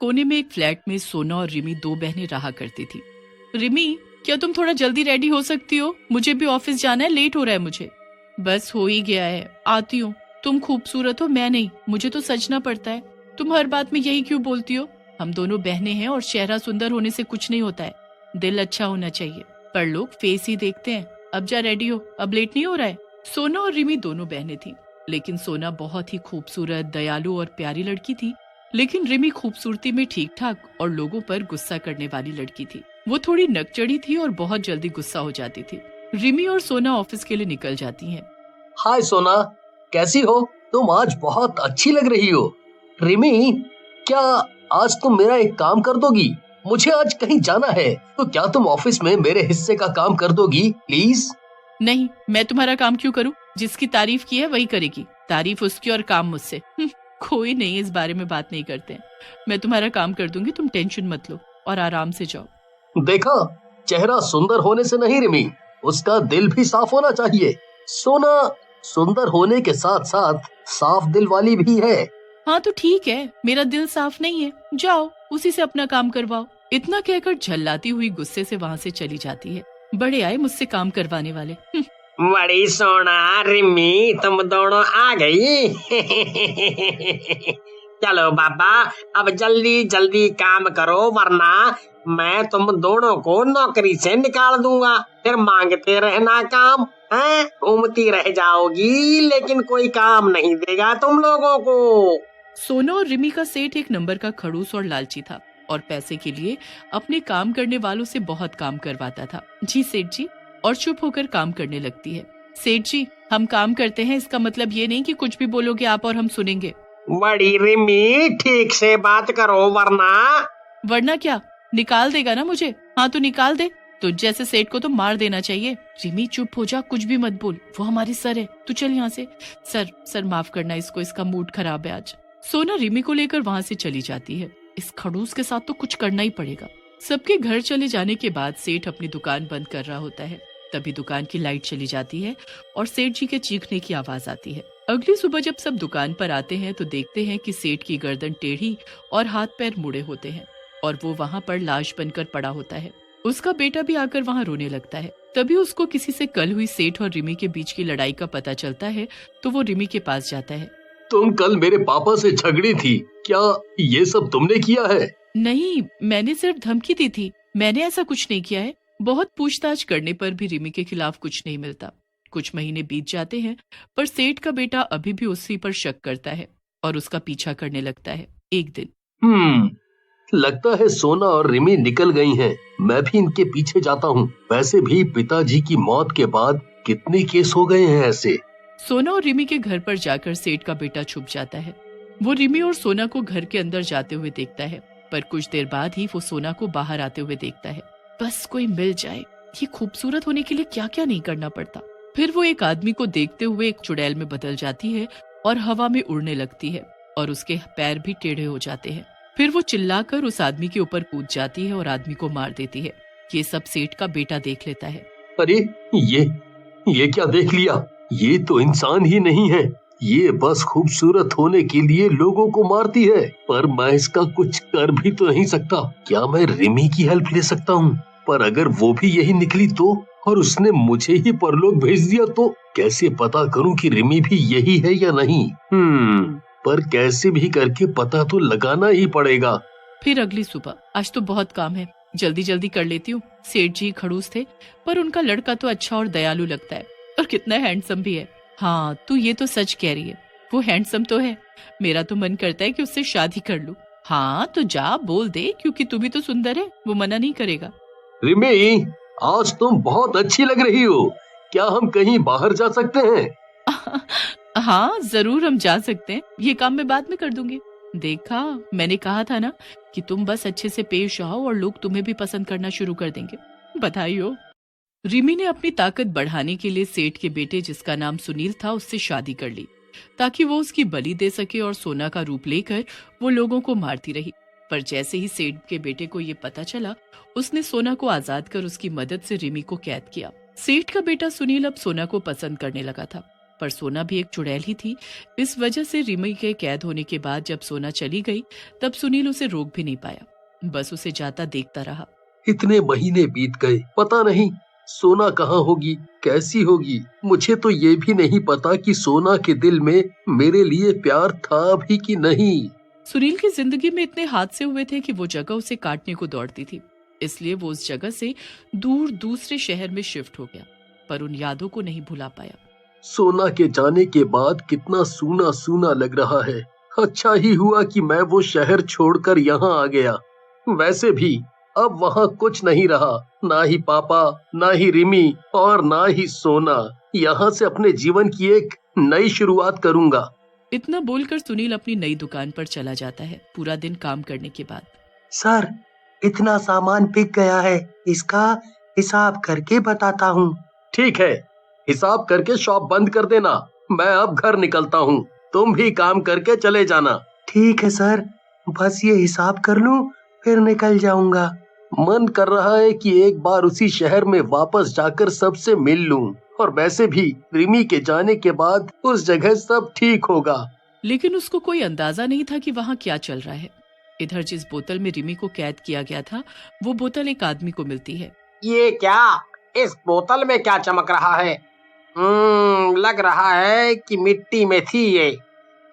कोने में एक फ्लैट में सोना और रिमी दो बहनें रहा करती थी। रिमी, क्या तुम थोड़ा जल्दी रेडी हो सकती हो? मुझे भी ऑफिस जाना है, लेट हो रहा है मुझे। बस हो ही गया है, आती हूँ। तुम खूबसूरत हो, मैं नहीं, मुझे तो सजना पड़ता है। तुम हर बात में यही क्यों बोलती हो? हम दोनों बहनें हैं और चेहरा सुंदर होने से कुछ नहीं होता है, दिल अच्छा होना चाहिए। पर लोग फेस ही देखते हैं। अब जा रेडी हो, अब लेट नहीं हो रहा है। सोना और रिमी दोनों बहनें थीं, लेकिन सोना बहुत ही खूबसूरत, दयालु और प्यारी लड़की थी, लेकिन रिमी खूबसूरती में ठीक ठाक और लोगों पर गुस्सा करने वाली लड़की थी। वो थोड़ी नकचड़ी थी और बहुत जल्दी गुस्सा हो जाती थी। रिमी और सोना ऑफिस के लिए निकल जाती हैं। हाय सोना, कैसी हो? तुम आज बहुत अच्छी लग रही हो। रिमी, क्या आज तुम मेरा एक काम कर दोगी? मुझे आज कहीं जाना है, तो क्या तुम ऑफिस में मेरे हिस्से का काम कर दोगी प्लीज? नहीं, मैं तुम्हारा काम क्यों करूं? जिसकी तारीफ की है वही करेगी, तारीफ उसकी और काम मुझसे। कोई नहीं, इस बारे में बात नहीं करते हैं। मैं तुम्हारा काम कर दूंगी, तुम टेंशन मत लो और आराम से जाओ। देखा, चेहरा सुंदर होने से नहीं रिमी, उसका दिल भी साफ होना चाहिए। सोना सुंदर होने के साथ साथ साफ दिल वाली भी है। हाँ तो ठीक है, मेरा दिल साफ नहीं है, जाओ उसी से अपना काम करवाओ। इतना कहकर झल्लाती हुई गुस्से से वहाँ से चली जाती है। बड़े आए मुझसे काम करवाने वाले। बड़ी सोना रिमी, तुम दोनों आ गई। चलो बाबा, अब जल्दी जल्दी काम करो, वरना मैं तुम दोनों को नौकरी से निकाल दूंगा। फिर मांगते रहना काम है, घूमती रह जाओगी, लेकिन कोई काम नहीं देगा तुम लोगों को। सोना और रिमी का सेठ एक नंबर का खड़ूस और लालची था और पैसे के लिए अपने काम करने वालों से बहुत काम करवाता था। जी सेठ जी, और चुप होकर काम करने लगती है। सेठ जी, हम काम करते हैं, इसका मतलब ये नहीं कि कुछ भी बोलोगे आप और हम सुनेंगे। बड़ी रिमी, ठीक से बात करो, वरना क्या, निकाल देगा ना मुझे? हाँ तो निकाल दे। तो जैसे सेठ को तो मार देना चाहिए। रिमी चुप हो जा, कुछ भी मत बोल, वो हमारी सर है, तू चल यहाँ से। सर माफ करना इसको, इसका मूड खराब है आज। सोना रिमी को लेकर वहाँ से चली जाती है। इस खड़ूस के साथ तो कुछ करना ही पड़ेगा। सबके घर चले जाने के बाद सेठ अपनी दुकान बंद कर रहा होता है। तभी दुकान की लाइट चली जाती है और सेठ जी के चीखने की आवाज आती है। अगली सुबह जब सब दुकान पर आते हैं तो देखते हैं कि सेठ की गर्दन टेढ़ी और हाथ पैर मुड़े होते हैं और वो वहाँ पर लाश बनकर पड़ा होता है। उसका बेटा भी आकर वहाँ रोने लगता है। तभी उसको किसी से कल हुई सेठ और रिमी के बीच की लड़ाई का पता चलता है, तो वो रिमी के पास जाता है। तुम कल मेरे पापा से झगड़ी थी, क्या ये सब तुमने किया है? नहीं, मैंने सिर्फ धमकी दी थी, मैंने ऐसा कुछ नहीं किया है। बहुत पूछताछ करने पर भी रिमी के खिलाफ कुछ नहीं मिलता। कुछ महीने बीत जाते हैं, पर सेठ का बेटा अभी भी उसी पर शक करता है और उसका पीछा करने लगता है। एक दिन लगता है सोना और रिमी निकल गई हैं। मैं भी इनके पीछे जाता हूँ। वैसे भी पिताजी की मौत के बाद कितने केस हो गए हैं ऐसे। सोना और रिमी के घर पर जाकर सेठ का बेटा छुप जाता है। वो रिमी और सोना को घर के अंदर जाते हुए देखता है, पर कुछ देर बाद ही वो सोना को बाहर आते हुए देखता है। बस कोई मिल जाए, ये खूबसूरत होने के लिए क्या क्या नहीं करना पड़ता। फिर वो एक आदमी को देखते हुए एक चुड़ैल में बदल जाती है और हवा में उड़ने लगती है और उसके पैर भी टेढ़े हो जाते हैं। फिर वो चिल्लाकर उस आदमी के ऊपर कूद जाती है और आदमी को मार देती है। ये सब सेठ का बेटा देख लेता है। अरे ये क्या देख लिया? ये तो इंसान ही नहीं है, ये बस खूबसूरत होने के लिए लोगों को मारती है। पर मैं इसका कुछ कर भी तो नहीं सकता। क्या मैं रिमी की हेल्प ले सकता हूँ? पर अगर वो भी यही निकली तो, और उसने मुझे ही परलोक भेज दिया तो कैसे पता करूँ कि रिमी भी यही है या नहीं? पर कैसे भी करके पता तो लगाना ही पड़ेगा। फिर अगली सुबह, आज तो बहुत काम है, जल्दी जल्दी कर लेती हूँ। सेठ जी खड़ूस थे, पर उनका लड़का तो अच्छा और दयालु लगता है और कितना हैंडसम भी है। हाँ, तू ये तो सच कह रही है, वो हैंडसम तो है। मेरा तो मन करता है कि उससे शादी कर लूं। हाँ तो जा बोल दे, क्योंकि तू भी तो सुंदर है, वो मना नहीं करेगा। रिमी, आज तुम बहुत अच्छी लग रही हो। क्या हम कहीं बाहर जा सकते हैं? हाँ जरूर, हम जा सकते हैं, ये काम मैं बाद में कर दूंगी। देखा, मैंने कहा था ना कि तुम बस अच्छे से पेश आओ और लोग तुम्हें भी पसंद करना शुरू कर देंगे। बधाई हो। रिमी ने अपनी ताकत बढ़ाने के लिए सेठ के बेटे, जिसका नाम सुनील था, उससे शादी कर ली ताकि वो उसकी बलि दे सके और सोना का रूप लेकर वो लोगों को मारती रही। पर जैसे ही सेठ के बेटे को ये पता चला, उसने सोना को आजाद कर उसकी मदद से रिमी को कैद किया। सेठ का बेटा सुनील अब सोना को पसंद करने लगा था पर सोना भी एक चुड़ैल ही थी। इस वजह से रिमी के कैद होने के बाद जब सोना चली गई तब सुनील उसे रोक भी नहीं पाया, बस उसे जाता देखता रहा। इतने महीने बीत गए, पता नहीं सोना कहाँ होगी, कैसी होगी। मुझे तो ये भी नहीं पता कि सोना के दिल में मेरे लिए प्यार था भी कि नहीं। सुनील की जिंदगी में इतने हादसे हुए थे कि वो जगह उसे काटने को दौड़ती थी, इसलिए वो उस जगह से दूर दूसरे शहर में शिफ्ट हो गया, पर उन यादों को नहीं भुला पाया। सोना के जाने के बाद कितना सूना सूना लग रहा है। अच्छा ही हुआ कि मैं वो शहर छोड़कर यहाँ आ गया। वैसे भी अब वहाँ कुछ नहीं रहा, ना ही पापा, ना ही रिमी और ना ही सोना। यहाँ से अपने जीवन की एक नई शुरुआत करूंगा। इतना बोलकर सुनील अपनी नई दुकान पर चला जाता है पूरा दिन काम करने के बाद। सर, इतना सामान बिक गया है, इसका हिसाब करके बताता हूँ। ठीक है, हिसाब करके शॉप बंद कर देना। मैं अब घर निकलता हूँ, तुम भी काम करके चले जाना। ठीक है सर, बस ये हिसाब कर लूं फिर निकल जाऊंगा। मन कर रहा है कि एक बार उसी शहर में वापस जाकर सबसे मिल लूं, और वैसे भी रिमी के जाने के बाद उस जगह सब ठीक होगा। लेकिन उसको कोई अंदाजा नहीं था कि वहाँ क्या चल रहा है। इधर जिस बोतल में रिमी को कैद किया गया था वो बोतल एक आदमी को मिलती है। ये क्या, इस बोतल में क्या चमक रहा है? लग रहा है कि मिट्टी में थी, ये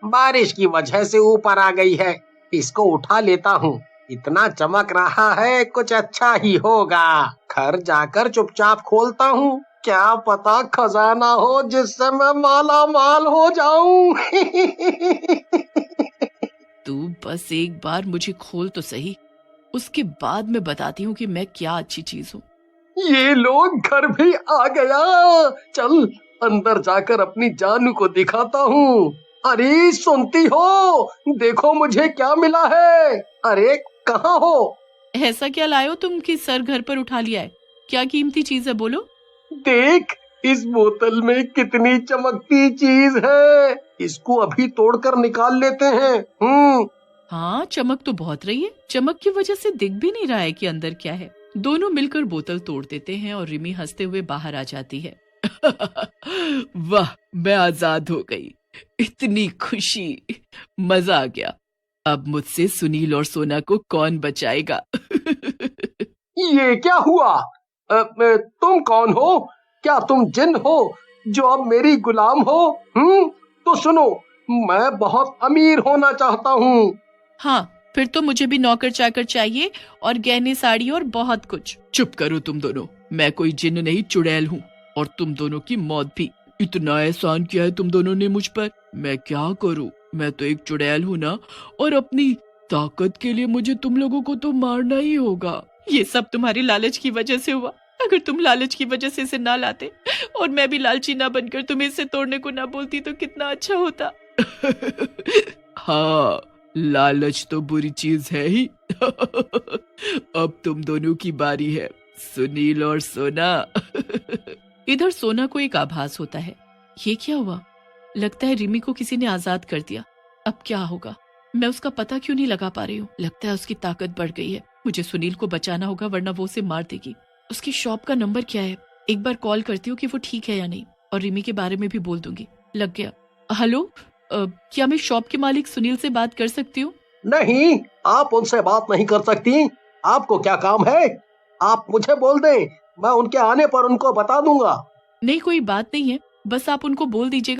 बारिश की वजह से ऊपर आ गई है। इसको उठा लेता हूँ, इतना चमक रहा है कुछ अच्छा ही होगा। घर जाकर चुपचाप खोलता हूँ, क्या पता खजाना हो जिससे मैं माला माल हो जाऊं। तू बस एक बार मुझे खोल तो सही, उसके बाद मैं बताती हूँ कि मैं क्या अच्छी चीज हूँ। ये लोग घर भी आ गया। चल अंदर जाकर अपनी जानू को दिखाता हूँ। अरे सुनती हो, देखो मुझे क्या मिला है। अरे कहाँ हो? ऐसा क्या लाए हो तुम कि सर घर पर उठा लिया है? क्या कीमती चीज है, बोलो। देख, इस बोतल में कितनी चमकती चीज है। इसको अभी तोड़कर निकाल लेते हैं। हाँ, चमक तो बहुत रही है। चमक की वजह से दिख भी नहीं रहा है कि अंदर क्या है। दोनों मिलकर बोतल तोड़ देते हैं और रिमी हंसते हुए बाहर आ जाती है। वाह, मैं आजाद हो गई, इतनी खुशी, मजा आ गया। अब मुझसे सुनील और सोना को कौन बचाएगा? ये क्या हुआ? तुम कौन हो? क्या तुम जिन हो जो अब मेरी गुलाम हो? तो सुनो, मैं बहुत अमीर होना चाहता हूँ। हाँ, फिर तो मुझे भी नौकर चाकर चाहिए और गहने, साड़ी और बहुत कुछ। चुप करो तुम दोनों, मैं कोई जिन्न नहीं, चुड़ैल हूँ, और तुम दोनों की मौत भी। इतना एहसान किया है तुम दोनों ने मुझ पर, मैं क्या करूँ? मैं तो एक चुड़ैल हूँ ना, और अपनी ताकत के लिए मुझे तुम लोगों को तो मारना ही होगा। ये सब तुम्हारी लालच की वजह से हुआ। अगर तुम लालच की वजह से इसे ना लाते और मैं भी लालची ना बनकर तुम्हें इसे तोड़ने को ना बोलती तो कितना अच्छा होता। हाँ, लालच तो बुरी चीज है ही। अब तुम दोनों की बारी है, सुनील और सोना। इधर सोना को एक आभास होता है। ये क्या हुआ? लगता है रिमी को किसी ने आजाद कर दिया। अब क्या होगा? मैं उसका पता क्यों नहीं लगा पा रही हूँ? लगता है उसकी ताकत बढ़ गई है। मुझे सुनील को बचाना होगा वरना वो उसे मार देगी। उसकी शॉप का नंबर क्या है? एक बार कॉल करती हूँ कि वो ठीक है या नहीं, और रिमी के बारे में भी बोल दूंगी। लग गया। हेलो, क्या मैं शॉप के मालिक सुनील से बात कर सकती हूँ? नहीं, आप उनसे बात नहीं कर सकती। आपको क्या काम है? आप मुझे बोल दें, मैं उनके आने पर उनको बता दूंगा। नहीं, कोई बात नहीं है, बस आप उनको बोल दीजिएगा